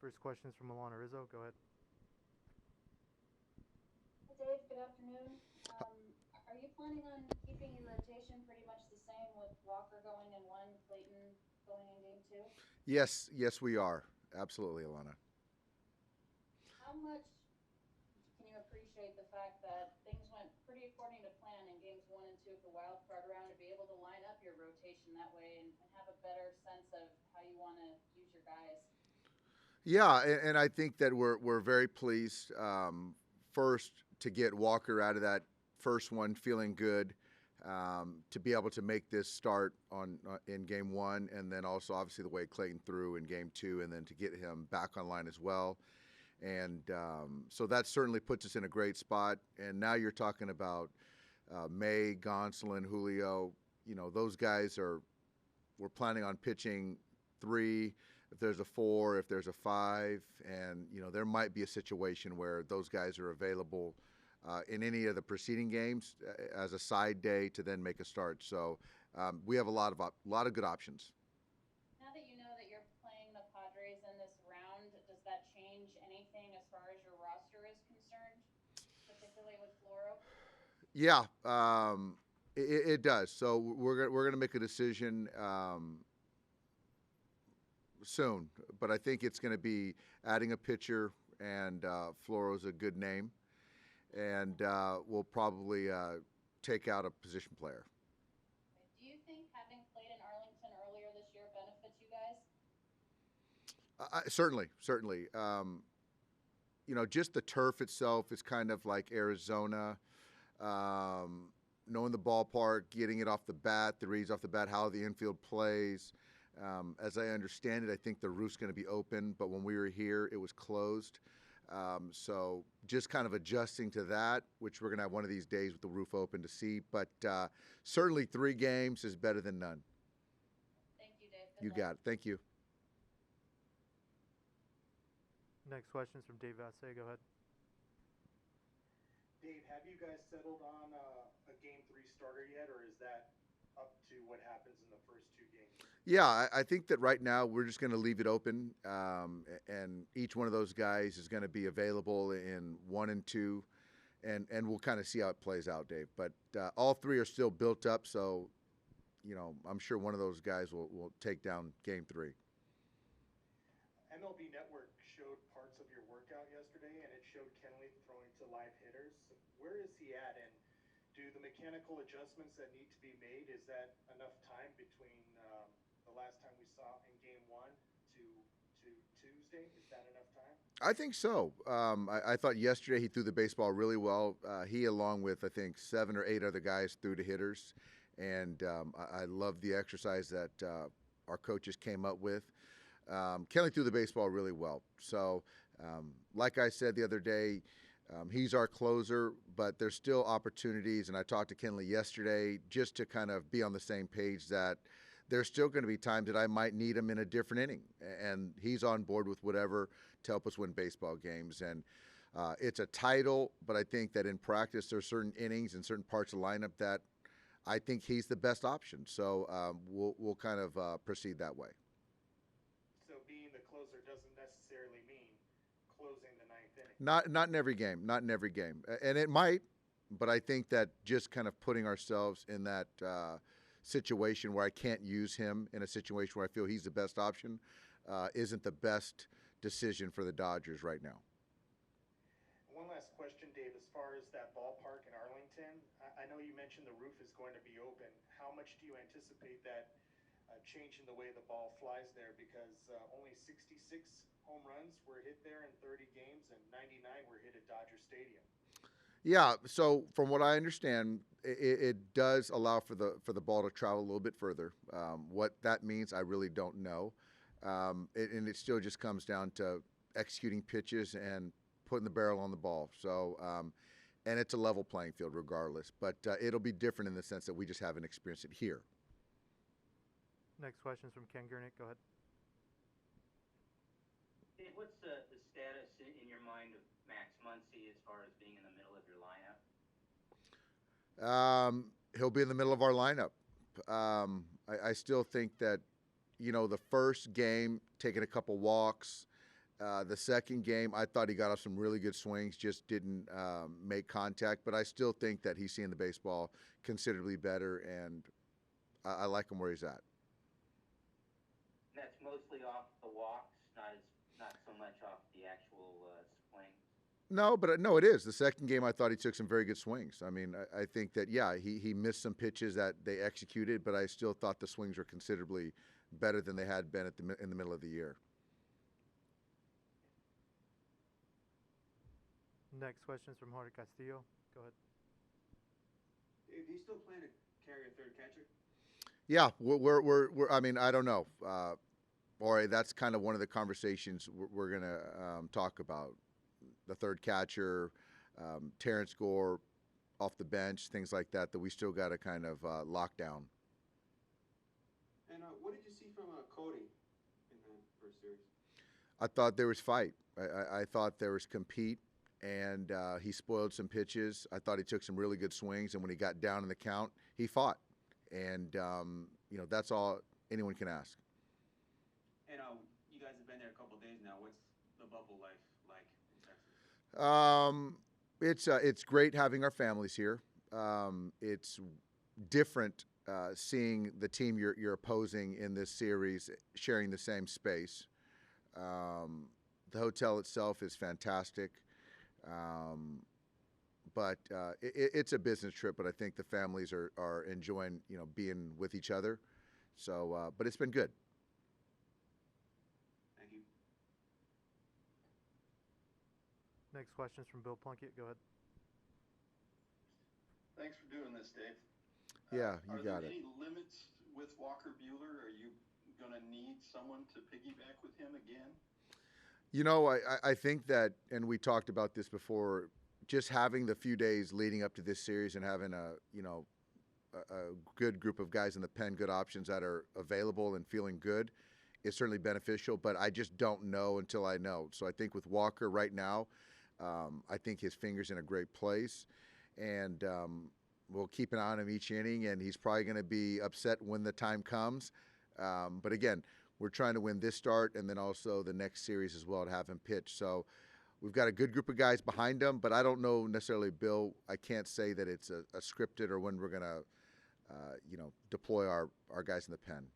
First question is from Milana Rizzo. Go ahead. Hey Dave, good afternoon. Are you planning on keeping your rotation pretty much the same with Walker going in one, Clayton going in game two? Yes, we are. Absolutely, Alana. How much can you appreciate the fact that things went pretty according to plan in games one and two of the wild card round to be able to line up your rotation that way and have a better sense of how you want to use your guys? Yeah, and I think that we're very pleased. First, to get Walker out of that first one feeling good, to be able to make this start on in game one, and then also obviously the way Clayton threw in game two, and then to get him back online as well. And so that certainly puts us in a great spot. And now you're talking about May, Gonsolin, Julio. You know, those guys are. We're planning on pitching three. If there's a four, if there's a five, and there might be a situation where those guys are available in any of the preceding games as a side day to then make a start. So we have a lot of good options. Now that you know that you're playing the Padres in this round, does that change anything as far as your roster is concerned, particularly with Floro? Yeah, it does. So we're gonna make a decision soon, but I think it's going to be adding a pitcher, and Floro's a good name, and we'll probably take out a position player. Do you think having played in Arlington earlier this year benefits you guys? Certainly. Just the turf itself is kind of like Arizona. Knowing the ballpark, getting it off the bat, the reads off the bat, how the infield plays. As I understand it, I think the roof's going to be open, but when we were here, it was closed. So just kind of adjusting to that, which we're going to have one of these days with the roof open to see. But certainly 3 games is better than none. Thank you, Dave. Good You luck. got it. Thank you. Next question is from Dave Vasse. Go ahead. Dave, have you guys settled on a game 3 starter yet, or is that up to what happens in the first 2 games? Yeah, I think that right now we're just going to leave it open, and each one of those guys is going to be available in 1 and 2, and we'll kind of see how it plays out, Dave. But all 3 are still built up, so I'm sure one of those guys will take down game 3. MLB Network showed parts of your workout yesterday, and it showed Kenley throwing to live hitters. Where is he at, and do the mechanical adjustments that need to be made, is that enough time between the last time we saw in game 1 to Tuesday? Is that enough time? I think so. I thought yesterday he threw the baseball really well. He, along with I think 7 or 8 other guys, threw to hitters, and I love the exercise that our coaches came up with. Kelly threw the baseball really well. So, like I said the other day, he's our closer, but there's still opportunities. And I talked to Kenley yesterday just to kind of be on the same page that there's still going to be times that I might need him in a different inning. And he's on board with whatever to help us win baseball games. And it's a title, but I think that in practice there's certain innings and certain parts of the lineup that I think he's the best option. So we'll kind of proceed that way. So being the closer doesn't necessarily mean closing the 9th inning. Not in every game. Not in every game. And it might, but I think that just kind of putting ourselves in that situation where I can't use him in a situation where I feel he's the best option isn't the best decision for the Dodgers right now. One last question, Dave. As far as that ballpark in Arlington, I know you mentioned the roof is going to be open. How much do you anticipate that change in the way the ball flies there? Because only 66 home runs were hit there in 30 games, and 99 were hit at Dodger Stadium. Yeah, so from what I understand, it does allow for the ball to travel a little bit further. What that means, I really don't know. And it still just comes down to executing pitches and putting the barrel on the ball. So, and it's a level playing field regardless. But it'll be different in the sense that we just haven't experienced it here. Next question is from Ken Gurnick. Go ahead. Dave, what's the status in your mind of Max Muncy as far as being in the middle of your lineup? He'll be in the middle of our lineup. I still think that, the first game, taking a couple walks, The second game, I thought he got off some really good swings, just didn't make contact. But I still think that he's seeing the baseball considerably better, and I like him where he's at. That's mostly off the walks, not so much off the actual swing. No, it is. The second game, I thought he took some very good swings. I mean, I think that, yeah, he missed some pitches that they executed, but I still thought the swings were considerably better than they had been in the middle of the year. Next question is from Jorge Castillo. Go ahead. Dave, do you still plan to carry a third catcher? Yeah, we're I mean, I don't know. Or that's kind of one of the conversations we're going to talk about. The third catcher, Terrence Gore off the bench, things like that we still got to kind of lock down. And what did you see from Cody in the first series? I thought there was fight. I thought there was compete, and he spoiled some pitches. I thought he took some really good swings, and when he got down in the count, he fought. And, that's all anyone can ask. And you guys have been there a couple of days now. What's the bubble life like in Texas? It's great having our families here. It's different seeing the team you're opposing in this series sharing the same space. The hotel itself is fantastic. But it's a business trip, but I think the families are enjoying, being with each other. So, but it's been good. Thank you. Next question is from Bill Plunkett. Go ahead. Thanks for doing this, Dave. Yeah, you got it. Are there any limits with Walker Buehler? Are you going to need someone to piggyback with him again? I think that, and we talked about this before, just having the few days leading up to this series and having a good group of guys in the pen, good options that are available and feeling good is certainly beneficial, but I just don't know until I know. So I think with Walker right now, I think his finger's in a great place, and we'll keep an eye on him each inning, and he's probably going to be upset when the time comes. But again, we're trying to win this start and then also the next series as well to have him pitch. So we've got a good group of guys behind him, but I don't know necessarily, Bill. I can't say that it's a scripted or when we're going to, deploy our guys in the pen.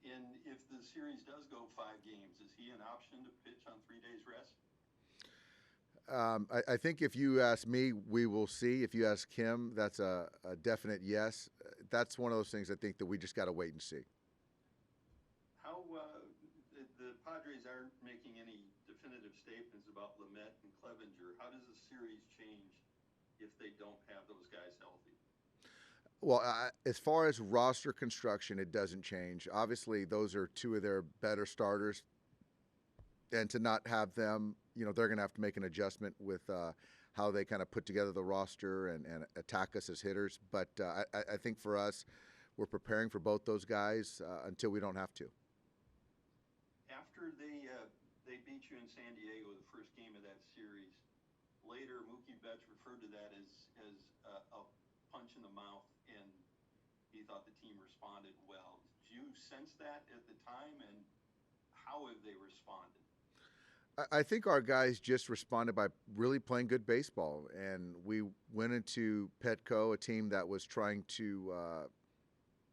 And if the series does go 5 games, is he an option to pitch on 3 days rest? I think if you ask me, we will see. If you ask him, that's a definite yes. That's one of those things I think that we just got to wait and see. How the Padres aren't making any definitive statements about Lamet and Clevenger. How does the series change if they don't have those guys healthy? Well, as far as roster construction, it doesn't change. Obviously, those are two of their better starters, and to not have them, they're going to have to make an adjustment with how they kind of put together the roster and attack us as hitters. But I think for us, we're preparing for both those guys until we don't have to. After they beat you in San Diego the first game of that series, later Mookie Betts referred to that as a punch in the mouth, and he thought the team responded well. Did you sense that at the time, and how have they responded? I think our guys just responded by really playing good baseball, and we went into Petco, a team that was trying to,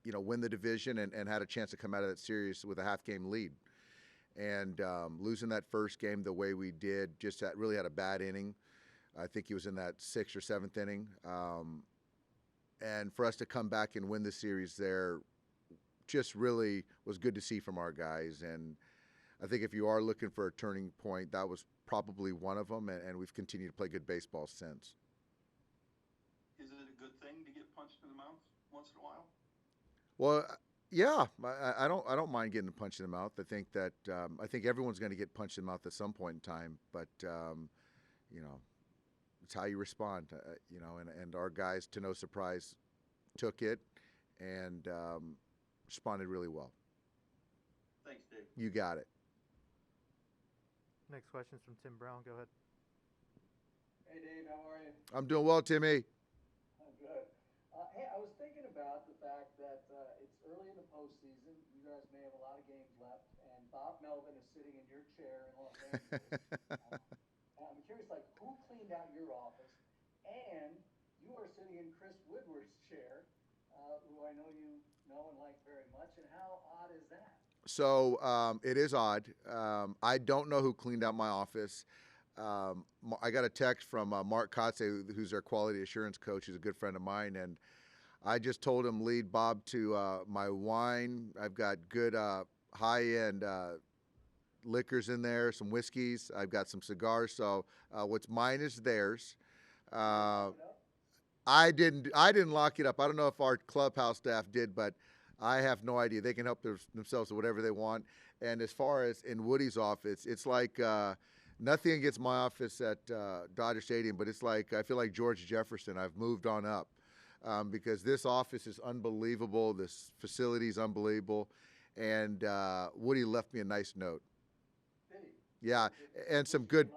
win the division and had a chance to come out of that series with a half-game lead. And losing that first game the way we did, really had a bad inning. I think he was in that 6th or 7th inning. And for us to come back and win the series there just really was good to see from our guys. And I think if you are looking for a turning point, that was probably one of them, and we've continued to play good baseball since. Is it a good thing to get punched in the mouth once in a while? Well, yeah, I don't mind getting punched in the mouth. I think that I think everyone's going to get punched in the mouth at some point in time, but it's how you respond. And our guys, to no surprise, took it and responded really well. Thanks, Dave. You got it. Next question is from Tim Brown. Go ahead. Hey, Dave, how are you? I'm doing well, Timmy. I'm good. Hey, I was thinking about the fact that it's early in the postseason. You guys may have a lot of games left, and Bob Melvin is sitting in your chair in Los Angeles. I'm curious, like, who cleaned out your office? And you are sitting in Chris Woodward's chair, who I know you know and like very much. And how odd is that? So it is odd. I don't know who cleaned out my office. I got a text from Mark Kotze, who's our quality assurance coach. He's a good friend of mine, and I just told him lead Bob to my wine. I've got good high-end liquors in there, some whiskeys. I've got some cigars. So what's mine is theirs. I didn't lock it up. I don't know if our clubhouse staff did, but I have no idea. They can help themselves with whatever they want. And as far as in Woody's office, it's like nothing against my office at Dodger Stadium, but it's like I feel like George Jefferson. I've moved on up because this office is unbelievable. This facility is unbelievable. And Woody left me a nice note. Yeah, and some good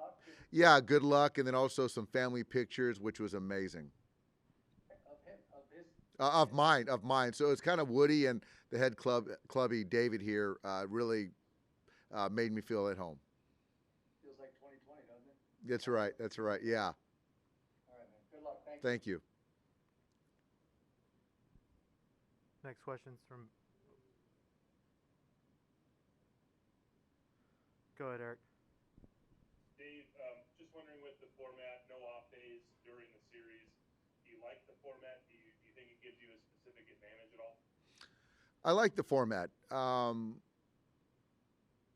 luck, and then also some family pictures, which was amazing. Of mine. So it's kind of Woody and the head clubby David here really made me feel at home. Feels like 2020, doesn't it? That's right. Yeah. All right, man. Good luck. Thank you. Next question's from. Go ahead, Eric. Dave, just wondering with the format, no off days during the series, do you like the format? Do you think it gives you a specific advantage at all? I like the format.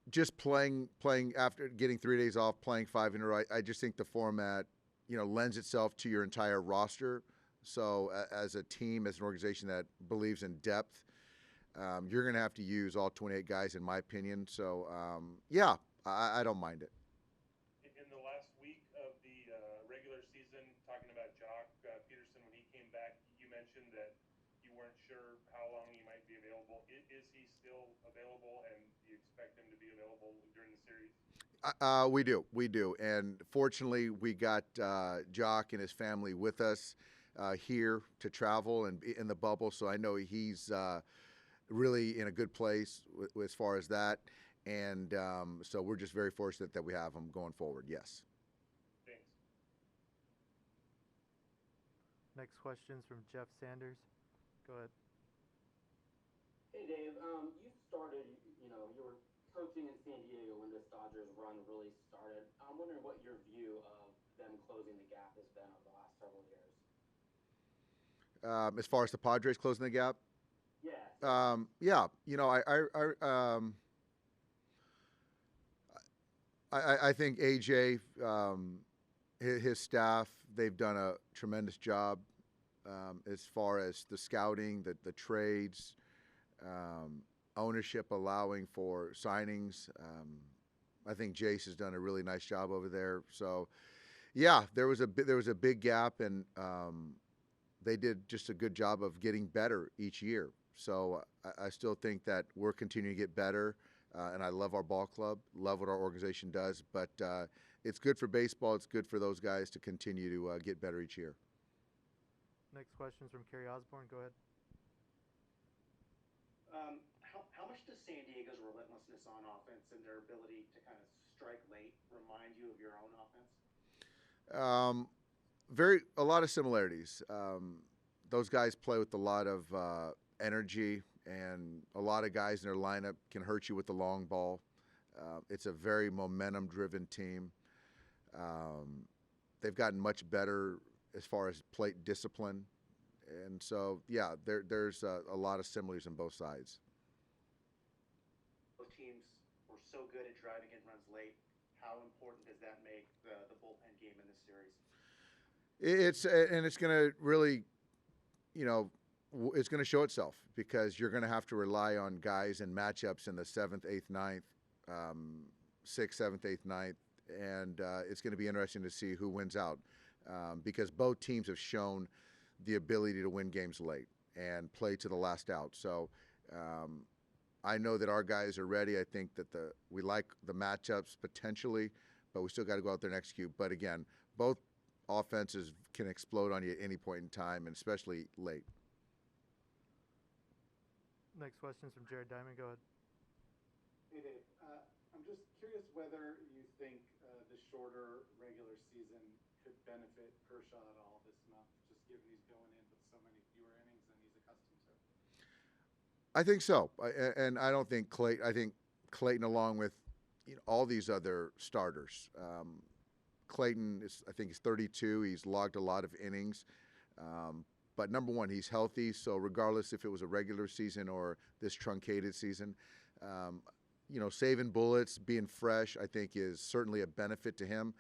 Just playing after getting 3 days off, playing 5 in a row. I just think the format, lends itself to your entire roster. So as a team, as an organization that believes in depth, you're going to have to use all 28 guys, in my opinion. So yeah, I don't mind it. In the last week of the regular season, talking about Jock Peterson when he came back, you mentioned that you weren't sure how long he might be available. Is he still available, and do you expect him to be available during the series? We do, and fortunately, we got Jock and his family with us here to travel and be in the bubble. So I know he's really in a good place as far as that. And so we're just very fortunate that we have him going forward. Yes. Thanks. Next question's from Jeff Sanders. Go ahead. Hey, Dave. You started, you were coaching in San Diego when this Dodgers run really started. I'm wondering what your view of them closing the gap has been over the last several years. As far as the Padres closing the gap? Yeah. I think AJ, his staff, they've done a tremendous job as far as the scouting, the trades, ownership allowing for signings. I think Jace has done a really nice job over there. So, yeah, there was a big gap, and they did just a good job of getting better each year. So I still think that we're continuing to get better. And I love our ball club, love what our organization does, but it's good for baseball. It's good for those guys to continue to get better each year. Next question's from Kerry Osborne. Go ahead. How much does San Diego's relentlessness on offense and their ability to kind of strike late remind you of your own offense? A lot of similarities. Those guys play with a lot of energy, and a lot of guys in their lineup can hurt you with the long ball. It's a very momentum-driven team. They've gotten much better as far as plate discipline. And so, yeah, there's a lot of similarities on both sides. Both teams were so good at driving in runs late. How important does that make the bullpen game in this series? It's going to really, it's going to show itself because you're going to have to rely on guys and matchups in the 7th, 8th, 9th, 6th, 7th, 8th, 9th, and it's going to be interesting to see who wins out because both teams have shown the ability to win games late and play to the last out. So I know that our guys are ready. I think that we like the matchups potentially, but we still got to go out there and execute. But again, both offenses can explode on you at any point in time, and especially late. Next question is from Jared Diamond. Go ahead. Hey Dave, I'm just curious whether you think the shorter regular season could benefit Kershaw at all this month, just given he's going in with so many fewer innings than he's accustomed to. I think so, and I don't think Clayton. I think Clayton, along with all these other starters. Clayton is, I think, he's 32. He's logged a lot of innings. But number one, he's healthy. So regardless if it was a regular season or this truncated season, saving bullets, being fresh, I think is certainly a benefit to him.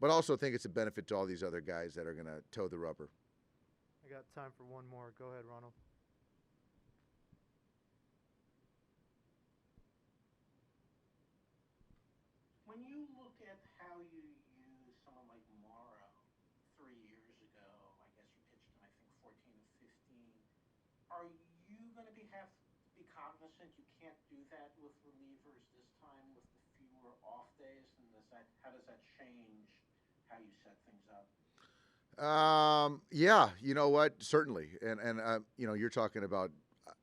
But also think it's a benefit to all these other guys that are going to toe the rubber. I got time for one more. Go ahead, Ronald. When you look at how you use someone like Morrow 3 years ago, I guess you pitched him, I think, 14 to 15. Are you going to have to be cognizant you can't do that with relievers this time with the fewer off days? And how does that change how you set things up? Yeah, you know what? Certainly. And you're talking about,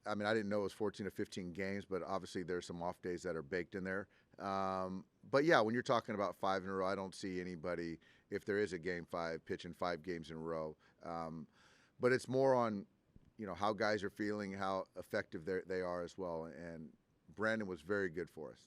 I mean, I didn't know it was 14 to 15 games, but obviously there's some off days that are baked in there. But yeah, when you're talking about 5 in a row, I don't see anybody, if there is a game 5, pitching 5 games in a row. But it's more on, how guys are feeling, how effective they are as well. And Brandon was very good for us.